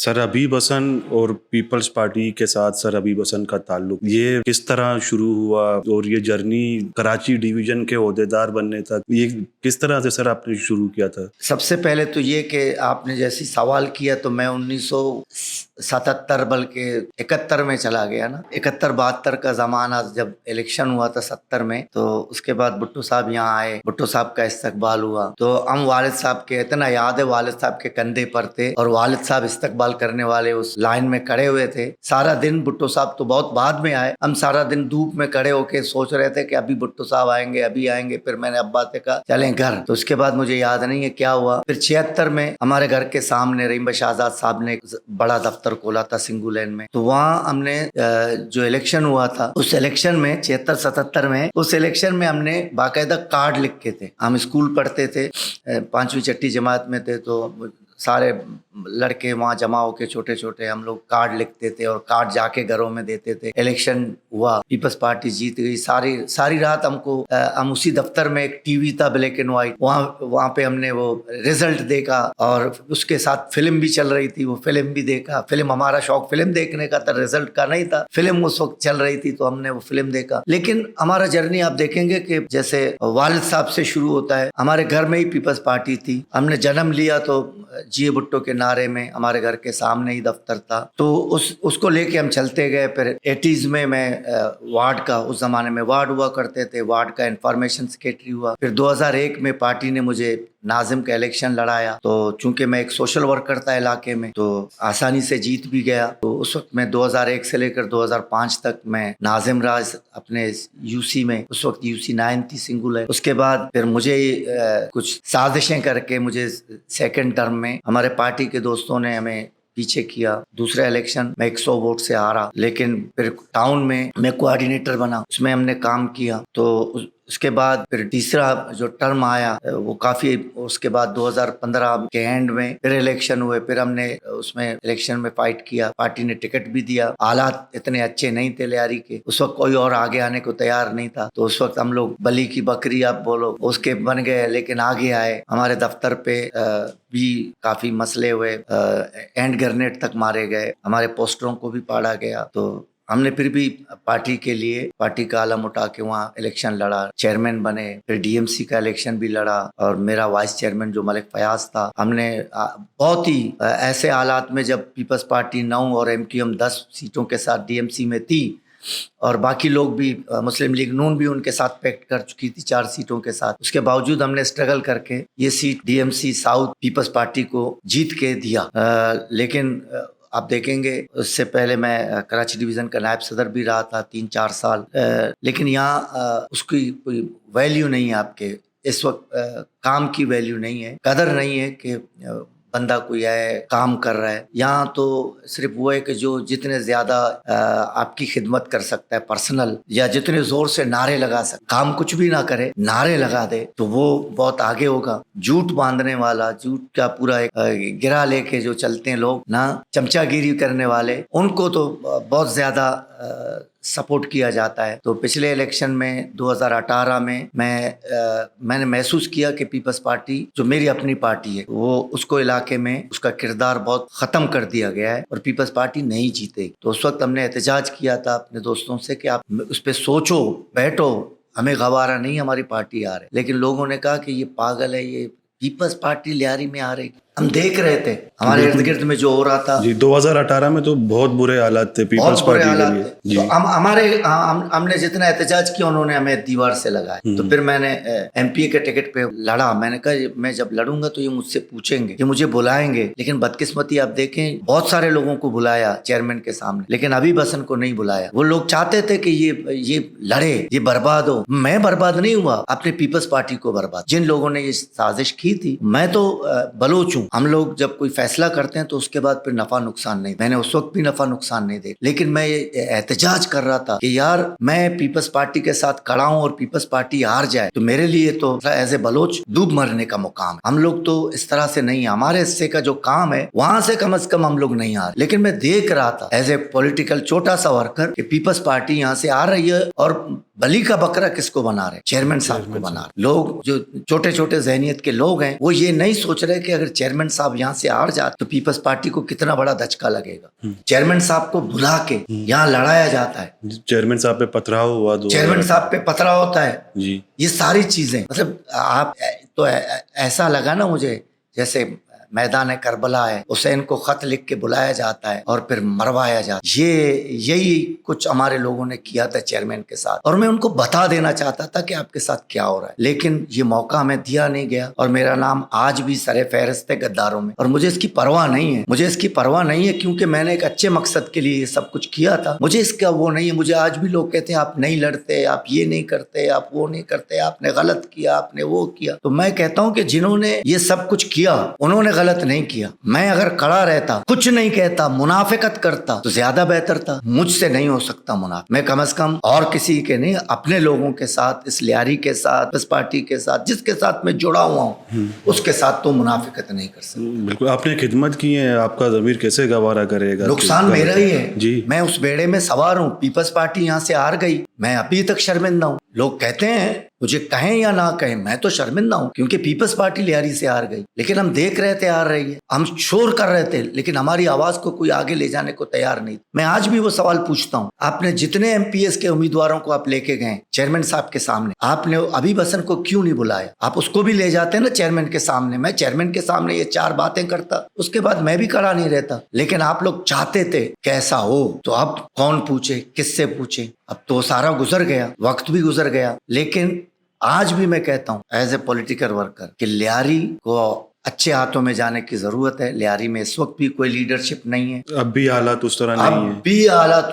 سر حبیب حسن اور Peoples party کے ساتھ سر حبیب حسن کا تعلق یہ کس طرح شروع ہوا اور یہ جرنی کراچی ڈویژن کے عہدیدار بننے تک یہ کس طرح سے سر آپ نے شروع کیا تھا؟ سب سے پہلے تو یہ کہ آپ نے جیسی سوال کیا تو میں 1977 بلکہ 71 میں چلا گیا نا. 71-72 کا زمانہ جب الیکشن ہوا تھا 70 میں، تو اس کے بعد بھٹو صاحب یہاں آئے، بھٹو صاحب کا استقبال ہوا تو ہم والد صاحب کے اتنا یاد ہے والد صاحب کے کندھے پر تھے اور والد صاحب استقبال کرنے والے اس لائن میں کھڑے ہوئے تھے سارا دن. بھٹو صاحب تو بہت بعد میں آئے، ہم سارا دن دھوپ میں کھڑے ہو کے سوچ رہے تھے کہ ابھی بھٹو صاحب آئیں گے ابھی آئیں گے. پھر میں نے ابا سے کہا چلیں گھر، تو اس کے بعد مجھے یاد نہیں ہے کیا ہوا. پھر 76 میں ہمارے گھر کے سامنے رحیم بخش آزاد صاحب نے ایک بڑا دفتر کھولا تھا سنگو لین میں، تو وہاں ہم نے جو الیکشن ہوا تھا اس الیکشن میں 76-77 میں، اس الیکشن میں ہم نے باقاعدہ کارڈ لکھے تھے. ہم اسکول پڑھتے تھے، 5ویں 6ٹھی جماعت میں تھے، تو سارے لڑکے وہاں جمع ہو کے چھوٹے چھوٹے ہم لوگ کارڈ لکھتے تھے اور کارڈ جا کے گھروں میں دیتے تھے. الیکشن ہوا، پیپلز پارٹی جیت گئی. ساری رات ہم اسی دفتر میں ایک ٹی وی تھا بلیک اینڈ وائٹ، وہاں پہ ہم نے وہ رزلٹ دیکھا اور اس کے ساتھ فلم بھی چل رہی تھی، وہ فلم بھی دیکھا. فلم ہمارا شوق فلم دیکھنے کا تھا، رزلٹ کا نہیں تھا. فلم اس وقت چل رہی تھی تو ہم نے وہ فلم دیکھا. لیکن ہمارا جرنی آپ دیکھیں گے کہ جیسے والد صاحب سے شروع ہوتا ہے. ہمارے گھر میں ہی پیپلز پارٹی تھی. ہم نے جنم لیا تو جی بھٹو کے نعرے میں ہمارے گھر کے سامنے ہی دفتر تھا، تو اس کو لے کے ہم چلتے گئے. پھر 80s میں وارڈ کا، اس زمانے میں وارڈ ہوا کرتے تھے، وارڈ کا انفارمیشن سیکریٹری ہوا. پھر 2001 میں پارٹی نے مجھے ناظم کا الیکشن لڑایا، تو چونکہ میں ایک سوشل ورکر تھا علاقے میں تو آسانی سے جیت بھی گیا. تو اس وقت میں 2001 سے لے کر 2005 تک میں ناظم راج اپنے یو سی میں، اس وقت UC 9 تھی سنگل ہے. اس کے بعد پھر مجھے کچھ سازشیں کر کے مجھے سیکنڈ ٹرم میں ہمارے پارٹی کے دوستوں نے ہمیں پیچھے کیا. دوسرے الیکشن میں 100 ووٹ سے ہارا، لیکن پھر ٹاؤن میں کوآرڈینیٹر بنا، اس میں ہم نے کام کیا. تو اس کے بعد پھر تیسرا جو ٹرم آیا وہ کافی، اس کے بعد 2015 کے اینڈ میں پھر الیکشن ہوئے. پھر ہم نے اس میں الیکشن میں فائٹ کیا، پارٹی نے ٹکٹ بھی دیا. حالات اتنے اچھے نہیں تھے لیاری کے، اس وقت کوئی اور آگے آنے کو تیار نہیں تھا. تو اس وقت ہم لوگ بلی کی بکری آپ بولو اس کے بن گئے، لیکن آگے آئے. ہمارے دفتر پہ بھی کافی مسئلے ہوئے، اینڈ گرنیڈ تک مارے گئے، ہمارے پوسٹروں کو بھی پاڑا گیا. تو ہم نے پھر بھی پارٹی کے لیے پارٹی کا علم اٹھا کے وہاں الیکشن لڑا، چیئرمین بنے. پھر DMC کا الیکشن بھی لڑا اور میرا وائس چیئرمین جو ملک فیاض تھا. ہم نے بہت ہی ایسے حالات میں جب پیپلز پارٹی 9 اور MQM 10 سیٹوں کے ساتھ DMC میں تھی اور باقی لوگ بھی، مسلم لیگ نون بھی ان کے ساتھ پیکٹ کر چکی تھی 4 سیٹوں کے ساتھ، اس کے باوجود ہم نے اسٹرگل کر کے یہ seat DMC south people's party کو جیت کے دیا. لیکن آپ دیکھیں گے اس سے پہلے میں کراچی ڈویژن کا نائب صدر بھی رہا تھا 3-4 سال، لیکن یہاں اس کی کوئی ویلیو نہیں ہے. آپ کے اس وقت کام کی ویلیو نہیں ہے، قدر نہیں ہے کہ بندہ کوئی ہے کام کر رہا ہے. یہاں تو صرف وہ ہے کہ جو جتنے زیادہ آپ کی خدمت کر سکتا ہے پرسنل، یا جتنے زور سے نعرے لگا سکتا، کام کچھ بھی نہ کرے نعرے لگا دے تو وہ بہت آگے ہوگا. جھوٹ باندھنے والا، جھوٹ کا پورا ایک گرا لے کے جو چلتے ہیں لوگ نا، چمچا گیری کرنے والے، ان کو تو بہت زیادہ سپورٹ کیا جاتا ہے. تو پچھلے الیکشن میں 2018 میں نے محسوس کیا کہ پیپلز پارٹی جو میری اپنی پارٹی ہے، وہ اس کو علاقے میں اس کا کردار بہت ختم کر دیا گیا ہے اور پیپلز پارٹی نہیں جیتے. تو اس وقت ہم نے احتجاج کیا تھا اپنے دوستوں سے کہ آپ اس پہ سوچو، بیٹھو، ہمیں گوارا نہیں ہماری پارٹی آ رہے. لیکن لوگوں نے کہا کہ یہ پاگل ہے، یہ پیپلز پارٹی لیاری میں آ رہی. ہم دیکھ رہے تھے ہمارے ارد گرد میں جو ہو رہا تھا. جی 2018 میں تو بہت برے حالات تھے پیپلز بہت برے پارٹی کے حالات لیے. تھے. تو ہم نے جتنا احتجاج کیا انہوں نے ہمیں دیوار سے لگایا. تو پھر میں نے MPA کے ٹکٹ پہ لڑا. میں نے کہا میں جب لڑوں گا تو یہ مجھ سے پوچھیں گے، یہ مجھے بلائیں گے. لیکن بدقسمتی آپ دیکھیں بہت سارے لوگوں کو بلایا چیئرمین کے سامنے، لیکن حبیب حسن کو نہیں بلایا. وہ لوگ چاہتے تھے کہ یہ لڑے، یہ برباد ہو. میں برباد نہیں ہوا، اپنے پیپلز پارٹی کو برباد. جن لوگوں نے یہ سازش کی تھی، میں تو بلوچ ہوں. ہم لوگ جب کوئی فیصلہ کرتے ہیں تو اس کے بعد پھر نفع نقصان نہیں. میں نے اس وقت بھی نفع نقصان نہیں دے، لیکن میں یہ احتجاج کر رہا تھا کہ یار میں پیپلز پارٹی کے ساتھ کھڑا ہوں اور پیپلز پارٹی ہار جائے تو میرے لیے تو ایز اے بلوچ ڈوب مرنے کا مقام ہے. ہم لوگ تو اس طرح سے نہیں، ہمارے حصے کا جو کام ہے وہاں سے کم از کم ہم لوگ نہیں آ رہے. لیکن میں دیکھ رہا تھا ایز اے پولیٹیکل چھوٹا سا ورکر کہ پیپلز پارٹی یہاں سے آ رہی ہے اور बलि का बकरा किसको बना रहे, चेयरमैन साहब को बना रहे। लोग जो छोटे छोटे जहनियत के लोग हैं वो ये नहीं सोच रहे कि अगर चेयरमैन साहब यहाँ से हार जाते तो पीपल्स पार्टी को कितना बड़ा धचका लगेगा। चेयरमैन साहब को बुला के यहाँ लड़ाया जाता है, चेयरमैन साहब पे पथराव हुआ, चेयरमैन साहब पे पथराव होता है जी। ये सारी चीजें मतलब आप तो ऐसा लगा ना मुझे जैसे मैदान करबला है, हुसैन को खत लिख के बुलाया जाता है और फिर मरवाया जाता है। यही कुछ हमारे लोगों ने किया था चेयरमैन के साथ, और मैं उनको बता देना चाहता था कि आपके साथ क्या हो रहा है, लेकिन ये मौका हमें दिया नहीं गया और मेरा नाम आज भी सरे फहरिस्त है गद्दारों में। और मुझे इसकी परवाह नहीं है, मुझे इसकी परवाह नहीं है क्योंकि मैंने एक अच्छे मकसद के लिए ये सब कुछ किया था। मुझे इसका वो नहीं है। मुझे आज भी लोग कहते हैं आप नहीं लड़ते, आप ये नहीं करते, आप वो नहीं करते, आपने गलत किया, आपने वो किया। तो मैं कहता हूँ कि जिन्होंने ये सब कुछ किया उन्होंने गलत नहीं किया। मैं अगर खड़ा रहता, कुछ नहीं कहता, मुनाफिकत करता तो ज्यादा बेहतर था। मुझसे नहीं हो सकता मुनाफिक, मैं कम से कम और किसी के नहीं, अपने लोगों के साथ, इस लियारी के साथ, इस पार्टी के साथ, जिसके साथ मैं जुड़ा हुआ हूँ उसके साथ तो मुनाफिकत नहीं कर सकता। बिल्कुल, आपने खिदमत की है, आपका ज़मीर कैसे गवारा करेगा? नुकसान मेरा ही है जी। मैं उस बेड़े में सवार हूँ। पीपल्स पार्टी यहाँ से हार गई, मैं अभी तक शर्मिंदा हूँ। लोग कहते हैं, मुझे कहें या ना कहें, मैं तो शर्मिंदा हूँ क्योंकि पीपल्स पार्टी लियारी से हार गई। लेकिन हम देख रहे थे हार रही है, हम शोर कर रहे थे, लेकिन हमारी आवाज को कोई आगे ले जाने को तैयार नहीं। मैं आज भी वो सवाल पूछता हूँ, आपने जितने एमपीएस के उम्मीदवारों को आप लेके गए चेयरमैन साहब के सामने, आपने अभी बसन को क्यों नहीं बुलाया? आप उसको भी ले जाते ना चेयरमैन के सामने। मैं चेयरमैन के सामने ये 4 बातें करता, उसके बाद मैं भी खड़ा नहीं रहता। लेकिन आप लोग चाहते थे कैसा हो, तो अब कौन पूछे, किससे पूछे? अब तो सारा गुजर गया, वक्त भी गुजर गया। लेकिन आज भी मैं कहता हूं एज ए पॉलिटिकल वर्कर कि लियारी को अच्छे हाथों में जाने की जरूरत है। लियारी में इस वक्त भी कोई लीडरशिप नहीं है, अब भी हालात उस तरह नहीं है, अब भी हालात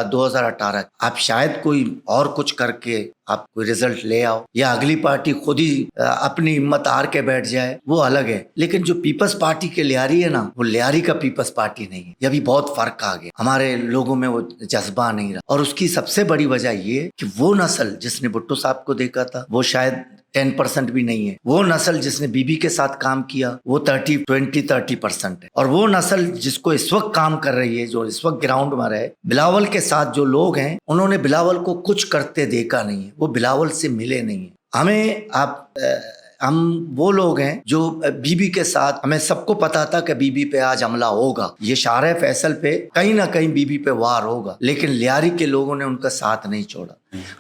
2018। आप शायद कोई और कुछ करके आप कोई रिजल्ट ले आओ या अगली पार्टी खुद ही अपनी हिम्मत हार के बैठ जाए, वो अलग है। लेकिन जो पीपल्स पार्टी के लियारी है ना, वो लियारी का पीपल्स पार्टी नहीं है। ये अभी बहुत फर्क आ गया, हमारे लोगों में वो जज्बा नहीं रहा। और उसकी सबसे बड़ी वजह ये कि वो नस्ल जिसने भुट्टो साहब को देखा था वो शायद 10% भी नहीं है। वो नस्ल जिसने बीबी के साथ काम किया वो 30% है। और वो नस्ल जिसको इस वक्त काम कर रही है, जो इस वक्त ग्राउंड में रहे, बिलावल के साथ जो लोग हैं, उन्होंने बिलावल को कुछ करते देखा नहीं है, वो बिलावल से मिले नहीं है। हम वो लोग हैं जो बीबी के साथ, हमें सबको पता था कि बीबी पे आज हमला होगा, ये शार फैसल पे कहीं ना कहीं बीबी पे वार होगा, लेकिन लियारी के लोगों ने उनका साथ नहीं छोड़ा,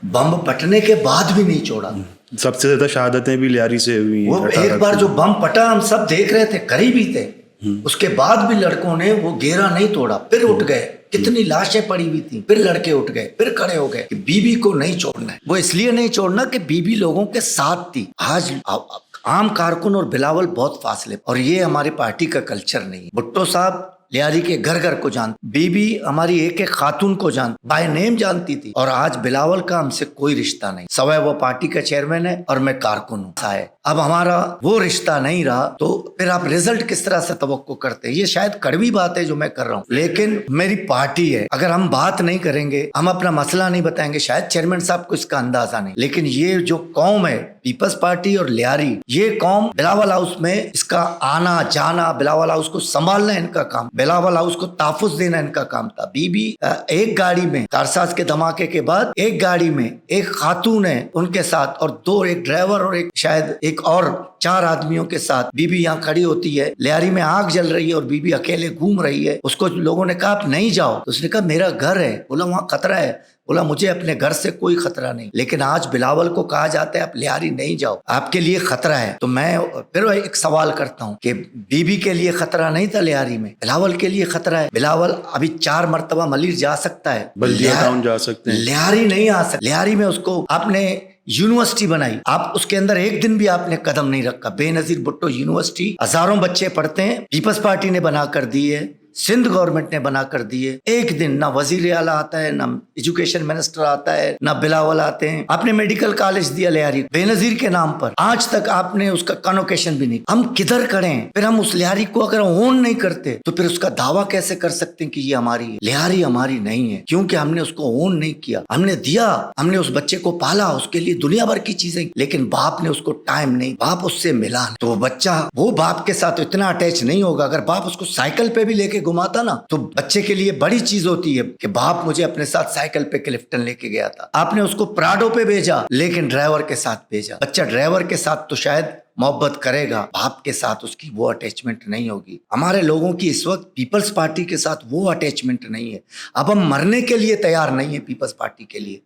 बम फटने के बाद भी नहीं छोड़ा। सबसे ज्यादा शहादतें भी लियारी से हुई हैं। वो एक बार जो बम फटा हम सब देख रहे थे, करीब ही थे, उसके बाद भी लड़कों ने वो घेरा नहीं तोड़ा, फिर उठ गए। कितनी लाशें पड़ी हुई थी, फिर लड़के उठ गए, फिर खड़े हो गए कि बीबी को नहीं छोड़ना है। वो इसलिए नहीं छोड़ना कि बीबी लोगों के साथ थी। आज आम कारकुन और बिलावल बहुत फासले, और ये हमारी पार्टी का कल्चर नहीं है। भुट्टो साहब लियारी के घर घर को जानती, बीबी हमारी एक एक खातून को जानती, बाय नेम जानती थी। और आज बिलावल का हमसे कोई रिश्ता नहीं, सवाए वो पार्टी का चेयरमैन है और मैं कारकुन हूँ। अब हमारा वो रिश्ता नहीं रहा, तो फिर आप रिजल्ट किस तरह से तवक्को करते हैं? ये शायद कड़वी बात है जो मैं कर रहा हूँ, लेकिन मेरी पार्टी है। अगर हम बात नहीं करेंगे, हम अपना मसला नहीं बताएंगे, शायद चेयरमैन साहब को इसका अंदाजा नहीं, लेकिन ये जो कौम है पीपल्स पार्टी और लियारी, ये कौम बिलावल हाउस में इसका आना जाना, बिलावल हाउस को संभालना इनका काम, बिलावल हाउस को तहफ्फुज़ देना इनका काम था। बीबी एक गाड़ी में, कारसाज के धमाके के बाद एक गाड़ी में एक खातून है उनके साथ, और दो, एक ड्राइवर और एक शायद एक और 4 आदमियों के साथ बीबी यहाँ खड़ी होती है। लियारी में आग जल रही है और बीबी अकेले घूम रही है। उसको लोगों ने कहा आप नहीं जाओ, तो उसने कहा मेरा घर है। बोला वहाँ खतरा है, बोला मुझे अपने घर से कोई खतरा नहीं। लेकिन आज बिलावल को कहा जाता है आप लियारी नहीं जाओ, आपके लिए खतरा है। तो मैं फिर एक सवाल करता हूँ कि बीबी के लिए खतरा नहीं था लियारी में, बिलावल के लिए खतरा है। बिलावल अभी 4 मरतबा मलिर जा सकता है, बल्दिया टाउन जा सकते हैं, लियारी नहीं आ सकता। लियारी में उसको आपने यूनिवर्सिटी बनाई, आप उसके अंदर एक दिन भी आपने कदम नहीं रखा। बेनजीर भुट्टो यूनिवर्सिटी, हजारों बच्चे पढ़ते हैं, पीपल्स पार्टी ने बना कर दी है, सिंध गवर्नमेंट ने बना कर दी है। एक दिन ना वजीर आला आता है, ना एजुकेशन मिनिस्टर आता है, ना बिलावल आते हैं। आपने मेडिकल कॉलेज दिया लियारी बेनजीर के नाम पर, आज तक आपने उसका कन्वोकेशन भी नहीं। हम किधर खड़े हैं? फिर हम उस लियारी को अगर ओन नहीं करते तो फिर उसका दावा कैसे कर सकते हैं कि ये हमारी है? लियारी हमारी नहीं है क्योंकि हमने उसको ओन नहीं किया। हमने दिया, हमने उस बच्चे को पाला, उसके लिए दुनिया भर की चीजें, लेकिन बाप ने उसको टाइम नहीं, बाप उससे मिला नहीं। तो वो बच्चा वो बाप के साथ इतना अटैच नहीं होगा। अगर बाप उसको साइकिल पे भी लेके घुमाता ना, तो बच्चे के लिए बड़ी चीज होती है कि बाप मुझे अपने साथ साइकिल पे क्लिफ्टन लेके गया था, आपने उसको प्राडो पे भेजा लेकिन ड्राइवर के साथ भेजा। बच्चा ड्राइवर के साथ तो शायद मोहब्बत करेगा, बाप के साथ उसकी वो अटैचमेंट नहीं होगी। हमारे लोगों की इस वक्त पीपल्स पार्टी के साथ वो अटैचमेंट नहीं है। अब हम मरने के लिए तैयार नहीं है पीपल्स पार्टी के लिए।